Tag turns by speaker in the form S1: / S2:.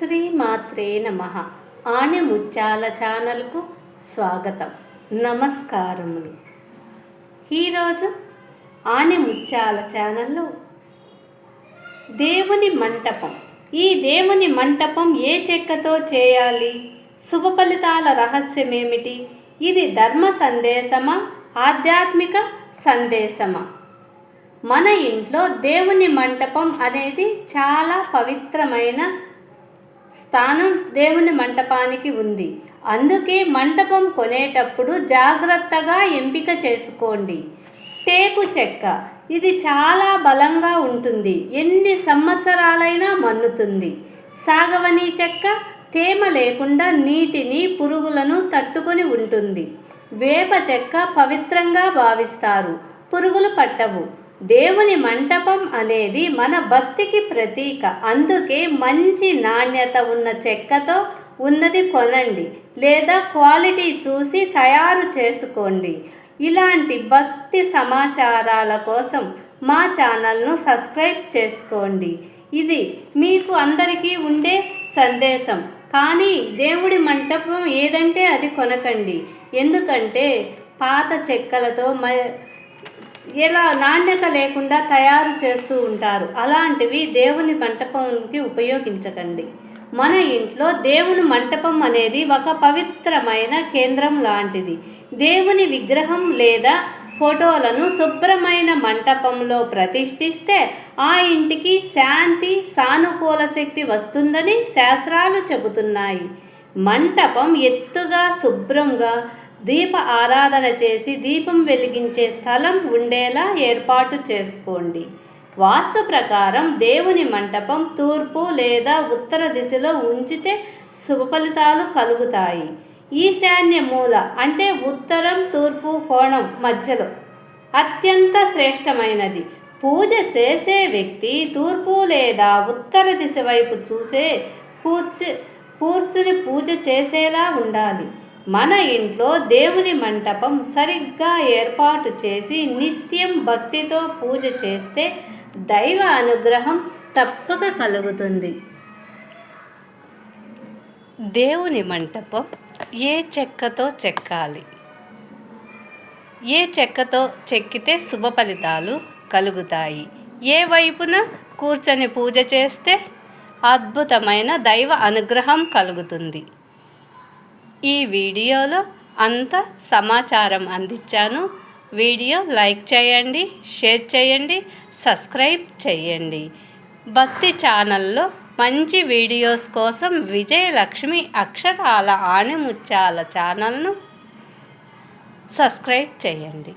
S1: శ్రీమాత్రే నమః. ఆణిముత్యాల ఛానల్కు స్వాగతం, నమస్కారములు. ఈరోజు ఆణిముత్యాల ఛానల్లో దేవుని మంటపం. ఈ దేవుని మంటపం ఏ చెక్కతో చేయాలి? శుభ ఫలితాల రహస్యమేమిటి? ఇది ధర్మ సందేశమా, ఆధ్యాత్మిక సందేశమా? మన ఇంట్లో దేవుని మంటపం అనేది చాలా పవిత్రమైన స్థానం దేవుని మంటపానికి ఉంది. అందుకే మంటపం కొనేటప్పుడు జాగ్రత్తగా ఎంపిక చేసుకోండి. టేకు చెక్క, ఇది చాలా బలంగా ఉంటుంది, ఎన్ని సంవత్సరాలైనా మన్నుతుంది. సాగవని చెక్క తేమ లేకుండా నీటిని, పురుగులను తట్టుకొని ఉంటుంది. వేప చెక్క పవిత్రంగా భావిస్తారు, పురుగులు పట్టవు. దేవుని మంటపం అనేది మన భక్తికి ప్రతీక. అందుకే మంచి నాణ్యత ఉన్న చెక్కతో ఉన్నది కొనండి, లేదా క్వాలిటీ చూసి తయారు చేసుకోండి. ఇలాంటి భక్తి సమాచారాల కోసం మా ఛానల్ను సబ్స్క్రైబ్ చేసుకోండి. ఇది మీకు అందరికీ ఉండే సందేశం. కానీ దేవుడి మంటపం ఏదంటే అది కొనకండి. ఎందుకంటే పాత చెక్కలతో ఎలా నాణ్యత లేకుండా తయారు చేస్తూ ఉంటారు. అలాంటివి దేవుని మంటపంకి ఉపయోగించకండి. మన ఇంట్లో దేవుని మంటపం అనేది ఒక పవిత్రమైన కేంద్రం లాంటిది. దేవుని విగ్రహం లేదా ఫోటోలను శుభ్రమైన మంటపంలో ప్రతిష్ఠిస్తే ఆ ఇంటికి శాంతి, సానుకూల శక్తి వస్తుందని శాస్త్రాలు చెబుతున్నాయి. మంటపం ఎత్తుగా, శుభ్రంగా, దీప ఆరాధన చేసి దీపం వెలిగించే స్థలం ఉండేలా ఏర్పాటు చేసుకోండి. వాస్తు ప్రకారం దేవుని మంటపం తూర్పు లేదా ఉత్తర దిశలో ఉంచితే శుభ ఫలితాలు కలుగుతాయి. ఈశాన్య మూల అంటే ఉత్తరం, తూర్పు కోణం మధ్యలో అత్యంత శ్రేష్టమైనది. పూజ చేసే వ్యక్తి తూర్పు లేదా ఉత్తర దిశ వైపు చూసే కూర్చుని పూజ చేసేలా ఉండాలి. మన ఇంట్లో దేవుని మంటపం సరిగ్గా ఏర్పాటు చేసి నిత్యం భక్తితో పూజ చేస్తే దైవ అనుగ్రహం తప్పక కలుగుతుంది. దేవుని మంటపం ఏ చెక్కతో చెక్కాలి? ఏ చెక్కతో చెక్కితే శుభ ఫలితాలు కలుగుతాయి? ఏ వైపున కూర్చొని పూజ చేస్తే అద్భుతమైన దైవ అనుగ్రహం కలుగుతుంది? ఈ వీడియోలో అంత సమాచారం అందించాను. వీడియో లైక్ చేయండి, షేర్ చేయండి, సబ్స్క్రైబ్ చేయండి. భక్తి ఛానల్లో మంచి వీడియోస్ కోసం విజయలక్ష్మి అక్షరాల ఆణిముత్యాల ఛానల్ను సబ్స్క్రైబ్ చేయండి.